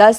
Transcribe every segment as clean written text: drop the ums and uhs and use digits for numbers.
10,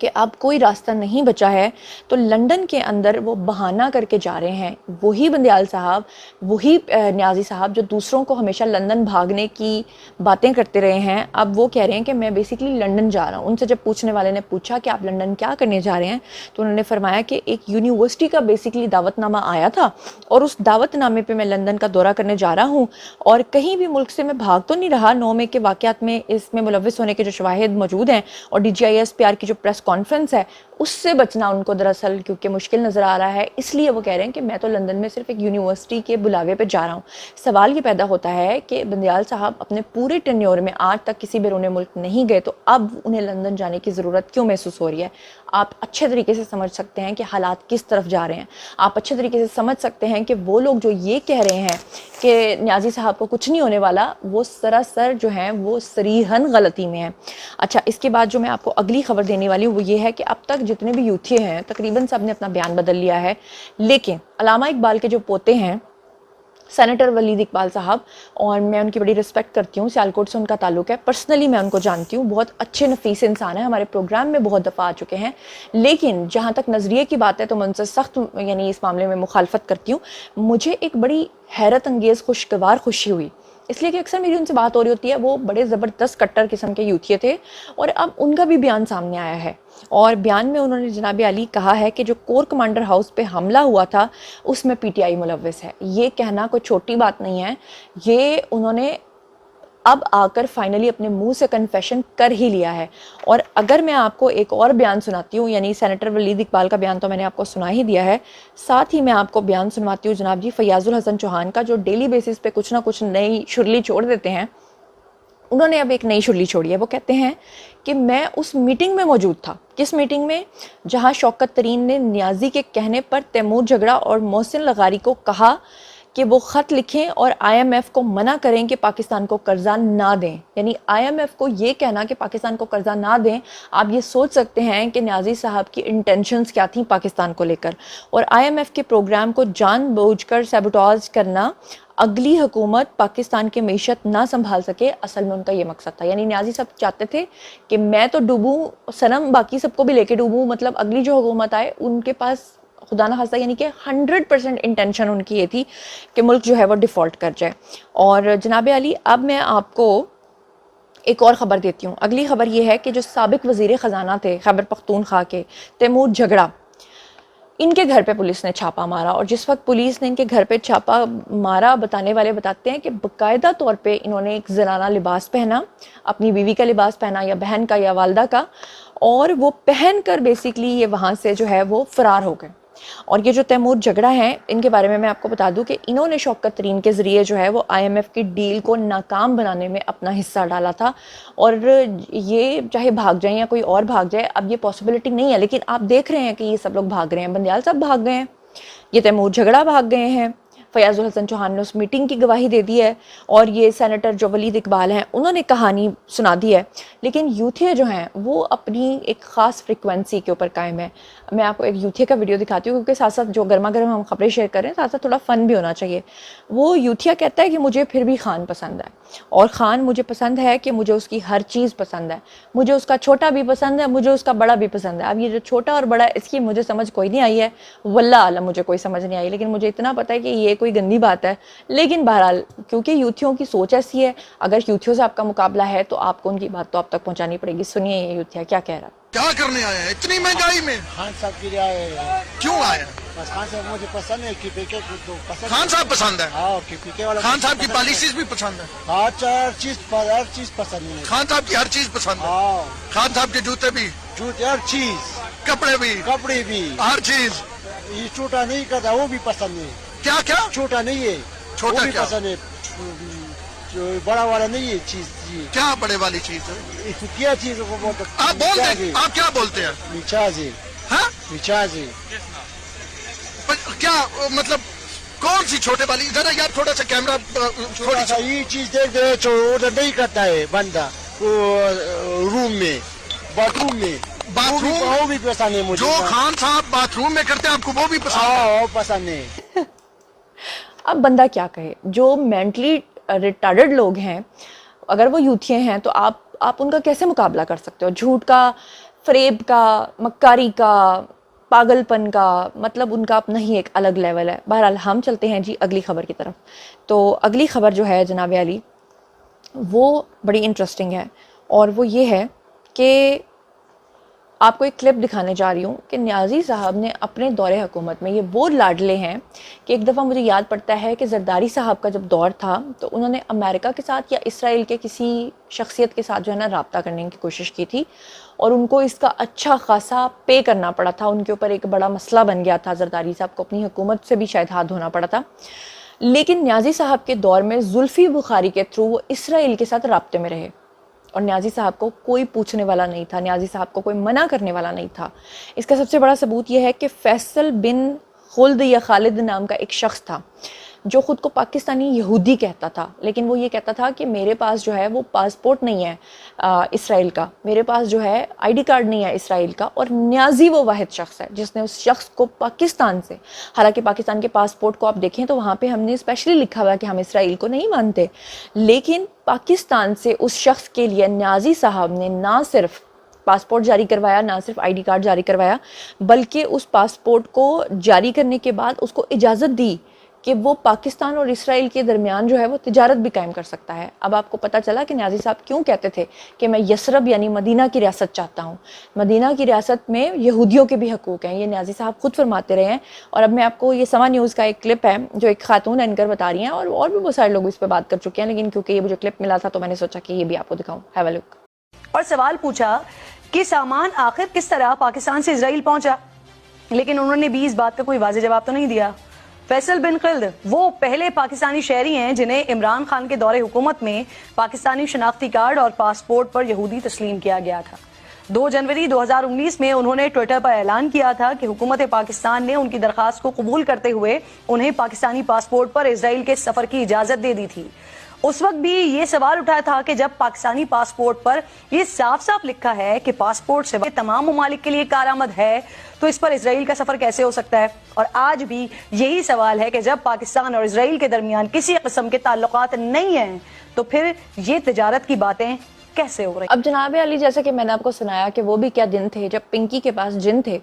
کہ اب کوئی راستہ نہیں بچا ہے تو لنڈن کے اندر وہ بہانہ کر کے جا رہے ہیں. وہی بندیال صاحب, وہی نیازی صاحب جو دوسروں کو ہمیشہ لندن بھاگنے کی باتیں کرتے رہے ہیں, اب وہ کہہ رہے ہیں کہ میں بیسیکلی لندن جا رہا ہوں. ان سے جب پوچھنے والے نے پوچھا کہ آپ لندن کیا کرنے جا رہے ہیں تو انہوں نے فرمایا کہ ایک یونیورسٹی کا بیسیکلی دعوت نامہ آیا تھا اور اس دعوت نامے پہ میں لندن کا دورہ کرنے جا رہا ہوں, اور کہیں بھی ملک سے میں بھاگ تو نہیں رہا. 9 مئی کے واقعات میں اس میں ملوث ہونے کے جو شواہد موجود ہیں اور DGIS-PR کی جو پریس کانفرنس ہے اس سے بچنا ان کو دراصل کیونکہ مشکل نظر آ رہا ہے, اس لیے وہ کہہ رہے ہیں کہ میں تو لندن میں صرف ایک یونیورسٹی کے بلاوے پہ جا رہا ہوں. سوال یہ پیدا ہوتا ہے کہ بندیال صاحب اپنے پورے ٹینیور میں آج تک کسی بیرون ملک نہیں گئے, تو اب انہیں لندن جانے کی ضرورت کیوں محسوس ہو رہی ہے؟ آپ اچھے طریقے سے سمجھ سکتے ہیں کہ حالات کس طرف جا رہے ہیں. آپ اچھے طریقے سے سمجھ سکتے ہیں کہ وہ لوگ جو یہ کہہ رہے ہیں کہ نیازی صاحب کو کچھ نہیں ہونے والا, وہ سراسر جو ہیں وہ صریحاً غلطی میں ہیں. اچھا, اس کے بعد جو میں آپ کو اگلی خبر دینے والی ہوں وہ یہ ہے کہ اب تک جتنے بھی یوتھی ہیں تقریباً سب نے اپنا بیان بدل لیا ہے, لیکن علامہ اقبال کے جو پوتے ہیں سینیٹر ولید اقبال صاحب, اور میں ان کی بڑی رسپیکٹ کرتی ہوں, سیالکوٹ سے ان کا تعلق ہے, پرسنلی میں ان کو جانتی ہوں, بہت اچھے نفیس انسان ہیں, ہمارے پروگرام میں بہت دفعہ آ چکے ہیں, لیکن جہاں تک نظریے کی بات ہے تو میں ان سے سخت یعنی اس معاملے میں مخالفت کرتی ہوں. مجھے ایک بڑی حیرت انگیز خوشگوار خوشی ہوئی, اس لیے کہ اکثر میری ان سے بات ہو رہی ہوتی ہے, وہ بڑے زبردست کٹر قسم کے یوتھیے تھے اور اب ان کا بھی بیان سامنے آیا ہے, اور بیان میں انہوں نے جناب علی کہا ہے کہ جو کور کمانڈر ہاؤس پہ حملہ ہوا تھا اس میں PTI ملوث ہے. یہ کہنا کوئی چھوٹی بات نہیں ہے, یہ انہوں نے اب آ کر فائنلی اپنے منہ سے کنفیشن کر ہی لیا ہے. اور اگر میں آپ کو ایک اور بیان سناتی ہوں, یعنی سینیٹر ولید اقبال کا بیان تو میں نے آپ کو سنا ہی دیا ہے, ساتھ ہی میں آپ کو بیان سنواتی ہوں جناب جی فیاض الحسن چوہان کا, جو ڈیلی بیسس پہ کچھ نہ کچھ نئی شرلی چھوڑ دیتے ہیں. انہوں نے اب ایک نئی شرلی چھوڑی ہے, وہ کہتے ہیں کہ میں اس میٹنگ میں موجود تھا. کس میٹنگ میں؟ جہاں شوکت ترین نے نیازی کے کہنے پر تیمور جھگڑا اور محسن لغاری کو کہا کہ وہ خط لکھیں اور IMF کو منع کریں کہ پاکستان کو قرضہ نہ دیں. یعنی IMF کو یہ کہنا کہ پاکستان کو قرضہ نہ دیں, آپ یہ سوچ سکتے ہیں کہ نیازی صاحب کی انٹینشنز کیا تھیں پاکستان کو لے کر. اور IMF کے پروگرام کو جان بوجھ کر سیبوٹاج کرنا, اگلی حکومت پاکستان کی معیشت نہ سنبھال سکے, اصل میں ان کا یہ مقصد تھا. یعنی نیازی صاحب چاہتے تھے کہ میں تو ڈوبوں صنم, باقی سب کو بھی لے کے ڈوبوں, مطلب اگلی جو حکومت آئے ان کے پاس خدا نہ خواستہ یعنی کہ 100% انٹینشن ان کی یہ تھی کہ ملک جو ہے وہ ڈیفالٹ کر جائے. اور جناب علی اب میں آپ کو ایک اور خبر دیتی ہوں. اگلی خبر یہ ہے کہ جو سابق وزیر خزانہ تھے خیبر پختونخوا کے, تیمور جھگڑا, ان کے گھر پہ پولیس نے چھاپا مارا, اور جس وقت پولیس نے ان کے گھر پہ چھاپا مارا, بتانے والے بتاتے ہیں کہ باقاعدہ طور پہ انہوں نے ایک زنانہ لباس پہنا, اپنی بیوی کا لباس پہنا یا بہن کا یا والدہ کا, اور وہ پہن کر بیسیکلی یہ وہاں سے جو ہے وہ فرار ہو گئے. اور یہ جو تیمور جھگڑا ہے ان کے بارے میں آپ کو بتا دوں کہ انہوں نے شوکت ترین کے ذریعے جو ہے وہ IMF کی ڈیل کو ناکام بنانے میں اپنا حصہ ڈالا تھا, اور یہ چاہے بھاگ جائیں یا کوئی اور بھاگ جائے اب یہ پاسبلٹی نہیں ہے, لیکن آپ دیکھ رہے ہیں کہ یہ سب لوگ بھاگ رہے ہیں. بندیال صاحب بھاگ گئے ہیں, یہ تیمور جھگڑا بھاگ گئے ہیں, فیاض الحسن چوہان نے اس میٹنگ کی گواہی دے دی ہے, اور یہ سینیٹر جو ولید اقبال ہیں انہوں نے کہانی سنا دی ہے. لیکن یوتھیے جو ہیں وہ اپنی ایک خاص فریکوینسی کے اوپر قائم ہے. میں آپ کو ایک یوتھیا کا ویڈیو دکھاتی ہوں کیونکہ ساتھ ساتھ جو گرما گرم ہم خبریں شیئر کر رہے ہیں ساتھ ساتھ تھوڑا فن بھی ہونا چاہیے. وہ یوتھیا کہتا ہے کہ مجھے پھر بھی خان پسند ہے, اور خان مجھے پسند ہے کہ مجھے اس کی ہر چیز پسند ہے, مجھے اس کا چھوٹا بھی پسند ہے, مجھے اس کا بڑا بھی پسند ہے. اب یہ جو چھوٹا اور بڑا اس کی مجھے سمجھ کوئی نہیں آئی ہے, واللہ عالم مجھے کوئی سمجھ نہیں آئی, لیکن مجھے اتنا پتہ ہے کہ یہ کوئی گندی بات ہے. لیکن بہرحال کیونکہ یوتھیوں کی سوچ ایسی ہے, اگر یوتھیوں سے آپ کا مقابلہ ہے تو آپ کو ان کی بات تو آپ تک پہنچانی پڑے گی. سنیے یہ یوتھیا کیا کہہ رہا ہے. کیا کرنے آئے ہیں اتنی مہنگائی میں؟ خان صاحب کے لیے آئے ہیں. کیوں آئے ہیں؟ بس خان صاحب مجھے پسند ہے, KPK کو پسند. خان صاحب پسند ہے؟ ہاں, KPK والا. خان صاحب کی پالیسیز بھی پسند ہے؟ ہاں, ہر چیز پسند ہے. خان صاحب کی ہر چیز پسند ہے؟ ہاں, خان صاحب کے جوتے بھی, جوتے, ہر چیز, کپڑے بھی, کپڑے بھی, ہر چیز. یہ چھوٹا نہیں کرتا, وہ بھی پسند ہے. کیا کیا چھوٹا نہیں ہے, چھوٹا وہ بھی کیا؟ پسند ہے. جو بڑا والا نہیں ہے چیز. جی, کیا بڑے والی چیز ہے؟ کیا چیز کو بہت آپ بول دیں, آپ کیا بولتے ہیں؟ مچاز ہے. ہاں, مچاز ہے. کیا مطلب کون سی چھوٹے والی؟ ذرا یار تھوڑا سا کیمرہ چھوٹا سا یہ چیز دیکھ دے, ادھر نہیں کرتا ہے بندہ روم میں, باتھ روم میں. باتھ روم وہ بھی پسند ہے مجھے. جو خان صاحب باتھ روم میں کرتے ہیں آپ کو وہ بھی پسند ہے؟ ہاں, پسند ہے. اب بندہ کیا کہے, جو مینٹلی ریٹارڈڈ لوگ ہیں اگر وہ یوتھیے ہیں تو آپ ان کا کیسے مقابلہ کر سکتے ہو؟ جھوٹ کا فریب کا, مکاری کا, پاگلپن کا, مطلب ان کا اپنا ہی ایک الگ لیول ہے. بہرحال ہم چلتے ہیں جی اگلی خبر کی طرف. تو اگلی خبر جو ہے جناب علی وہ بڑی انٹرسٹنگ ہے, اور وہ یہ ہے کہ آپ کو ایک کلپ دکھانے جا رہی ہوں کہ نیازی صاحب نے اپنے دور حکومت میں, یہ وہ لاڈلے ہیں کہ ایک دفعہ مجھے یاد پڑتا ہے کہ زرداری صاحب کا جب دور تھا تو انہوں نے امریکہ کے ساتھ یا اسرائیل کے کسی شخصیت کے ساتھ جو ہے نا رابطہ کرنے کی کوشش کی تھی, اور ان کو اس کا اچھا خاصا پے کرنا پڑا تھا. ان کے اوپر ایک بڑا مسئلہ بن گیا تھا, زرداری صاحب کو اپنی حکومت سے بھی شاید ہاتھ دھونا پڑا تھا. لیکن نیازی صاحب کے دور میں زلفی بخاری کے تھرو وہ اسرائیل کے ساتھ رابطے میں رہے, اور نیازی صاحب کو کوئی پوچھنے والا نہیں تھا, نیازی صاحب کو کوئی منع کرنے والا نہیں تھا. اس کا سب سے بڑا ثبوت یہ ہے کہ فیصل بن خلد یا خالد نام کا ایک شخص تھا جو خود کو پاکستانی یہودی کہتا تھا, لیکن وہ یہ کہتا تھا کہ میرے پاس جو ہے وہ پاسپورٹ نہیں ہے اسرائیل کا, میرے پاس جو ہے آئی ڈی کارڈ نہیں ہے اسرائیل کا. اور نیازی وہ واحد شخص ہے جس نے اس شخص کو پاکستان سے, حالانکہ پاکستان کے پاسپورٹ کو آپ دیکھیں تو وہاں پہ ہم نے اسپیشلی لکھا ہوا ہے کہ ہم اسرائیل کو نہیں مانتے, لیکن پاکستان سے اس شخص کے لیے نیازی صاحب نے نہ صرف پاسپورٹ جاری کروایا, نہ صرف آئی ڈی کارڈ جاری کروایا, بلکہ اس پاسپورٹ کو جاری کرنے کے بعد اس کو اجازت دی کہ وہ پاکستان اور اسرائیل کے درمیان جو ہے وہ تجارت بھی قائم کر سکتا ہے. اب آپ کو پتہ چلا کہ نیازی صاحب کیوں کہتے تھے کہ میں یثرب یعنی مدینہ کی ریاست چاہتا ہوں. مدینہ کی ریاست میں یہودیوں کے بھی حقوق ہیں, یہ نیازی صاحب خود فرماتے رہے ہیں. اور اب میں آپ کو یہ سما نیوز کا ایک کلپ ہے جو ایک خاتون اینکر بتا رہی ہیں, اور بھی بہت سارے لوگ اس پہ بات کر چکے ہیں, لیکن کیونکہ یہ مجھے کلپ ملا تھا تو میں نے سوچا کہ یہ بھی آپ کو دکھاؤں. ہیو اے لک. اور سوال پوچھا کہ سامان آخر کس طرح پاکستان سے اسرائیل پہنچا, لیکن انہوں نے بھی اس بات کا کوئی واضح جواب تو نہیں دیا. فیصل بن خلد وہ پہلے پاکستانی شہری ہیں جنہیں عمران خان کے دور حکومت میں پاکستانی شناختی کارڈ اور پاسپورٹ پر یہودی تسلیم کیا گیا تھا. 2 جنوری 2019 میں انہوں نے ٹویٹر پر اعلان کیا تھا کہ حکومت پاکستان نے ان کی درخواست کو قبول کرتے ہوئے انہیں پاکستانی پاسپورٹ پر اسرائیل کے سفر کی اجازت دے دی تھی. اس وقت بھی یہ سوال اٹھا تھا کہ جب پاکستانی پاسپورٹ پر یہ صاف صاف لکھا ہے کہ پاسپورٹ سے تمام ممالک کے لیے کارآمد ہے, تو اس پر اسرائیل کا سفر کیسے ہو سکتا ہے؟ اور آج بھی یہی سوال ہے کہ جب پاکستان اور اسرائیل کے درمیان کسی قسم کے تعلقات نہیں ہیں تو پھر یہ تجارت کی باتیں کیسے ہو رہی؟ اب جناب علی, جیسا کہ میں نے آپ کو سنایا کہ وہ بھی کیا دن تھے جب پنکی کے پاس جن تھے,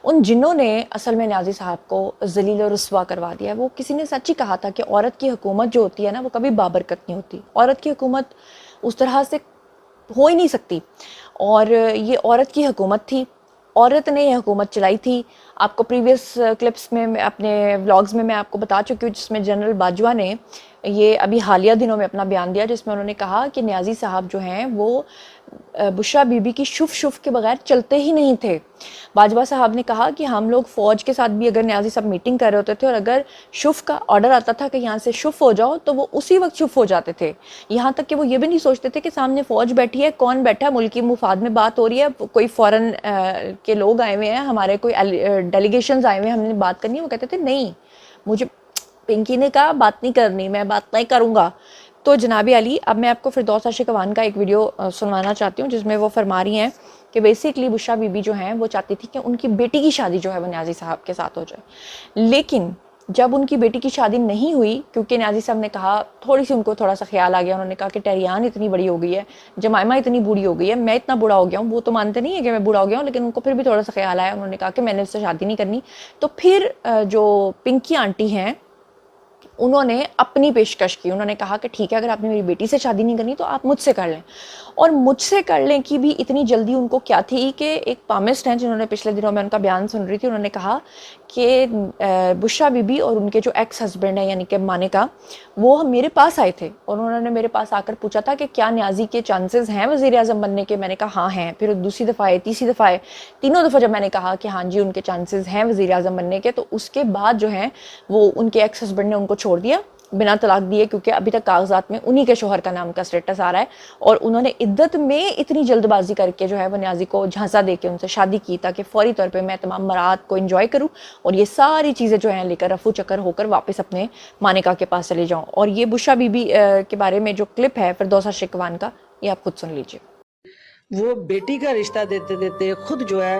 ان جنوں نے اصل میں نیازی صاحب کو ذلیل و رسوا کروا دیا. وہ کسی نے سچ ہی کہا تھا کہ عورت کی حکومت جو ہوتی ہے نا وہ کبھی بابرکت نہیں ہوتی, عورت کی حکومت اس طرح سے ہو ہی نہیں سکتی. اور یہ عورت کی حکومت تھی, عورت نے یہ حکومت چلائی تھی. آپ کو پریویس کلپس میں اپنے ولاگز میں آپ کو بتا چکی ہوں, جس میں جنرل باجوہ نے یہ ابھی حالیہ دنوں میں اپنا بیان دیا, جس میں انہوں نے کہا کہ نیازی صاحب جو ہیں وہ بشرا بی بی کی شف کے بغیر چلتے ہی نہیں تھے. باجوہ صاحب نے کہا کہ ہم لوگ فوج کے ساتھ بھی اگر نیازی صاحب میٹنگ کر رہے ہوتے تھے اور اگر شف کا آرڈر آتا تھا کہ یہاں سے شف ہو جاؤ تو وہ اسی وقت شف ہو جاتے تھے. یہاں تک کہ وہ یہ بھی نہیں سوچتے تھے کہ سامنے فوج بیٹھی ہے, کون بیٹھا ہے, ملکی مفاد میں بات ہو رہی ہے, کوئی فورن کے لوگ آئے ہوئے ہیں, ہمارے کوئی ڈیلیگیشنز آئے ہوئے ہیں, ہم نے بات کرنی ہے. وہ کہتے تھے نہیں, مجھے پنکی نے کہا بات نہیں کرنی, میں بات نہیں کروں گا. تو جناب علی, اب میں آپ کو فردوس عاشق اوان کا ایک ویڈیو سنوانا چاہتی ہوں جس میں وہ فرما رہی ہیں کہ بیسیکلی بشرا بی بی جو ہیں وہ چاہتی تھی کہ ان کی بیٹی کی شادی جو ہے وہ نیازی صاحب کے ساتھ ہو جائے. لیکن جب ان کی بیٹی کی شادی نہیں ہوئی, کیونکہ نیازی صاحب نے کہا, تھوڑی سی ان کو تھوڑا سا خیال آ گیا, انہوں نے کہا کہ ٹیریان اتنی بڑی ہو گئی ہے, جمائمہ اتنی بوڑھی ہو گئی ہے, میں اتنا بوڑھا ہو گیا ہوں. وہ تو مانتے نہیں ہے کہ میں بوڑھا ہو گیا ہوں, لیکن ان کو پھر بھی تھوڑا سا خیال آیا, انہوں نے کہا کہ میں نے اس سے شادی نہیں کرنی. تو پھر جو پنکی آنٹی ہیں انہوں نے اپنی پیشکش کی, انہوں نے کہا کہ ٹھیک ہے اگر آپ نے میری بیٹی سے شادی نہیں کرنی تو آپ مجھ سے کر لیں. اور مجھ سے کر لیں کی بھی اتنی جلدی ان کو کیا تھی کہ ایک پامسٹ ہیں جنہوں نے پچھلے دنوں میں ان کا بیان سن رہی تھی, انہوں نے کہا کہ بشرا بی بی اور ان کے جو ایکس ہسبینڈ ہیں یعنی کہ مانکا, وہ میرے پاس آئے تھے اور انہوں نے میرے پاس آ کر پوچھا تھا کہ کیا نیازی کے چانسز ہیں وزیر اعظم بننے کے. میں نے کہا ہاں ہیں. پھر دوسری دفعہ آئے, تیسری دفعہ آئے, تینوں دفعہ جب میں نے کہا کہ ہاں جی ان کے چانسز ہیں وزیر اعظم بننے کے, تو اس کے بعد جو ہیں وہ ان کے ایکس ہسبینڈ نے ان کو چھوڑ دیا بنا طلاق دیے, کیونکہ ابھی تک کاغذات میں انہی کے شوہر کا نام کا اسٹیٹس آ رہا ہے. اور انہوں نے عدت میں اتنی جلد بازی کر کے جو ہے وہ نیازی کو جھانسا دے کے ان سے شادی کی تاکہ فوری طور پہ میں تمام مراد کو انجوائے کروں اور یہ ساری چیزیں جو ہیں لے کر رفو چکر ہو کر واپس اپنے مانکا کے پاس چلے جاؤں. اور یہ بشرا بی بی کے بارے میں جو کلپ ہے فردوس عاشق اوان کا, یہ آپ خود سن لیجیے. وہ بیٹی کا رشتہ دیتے دیتے خود جو ہے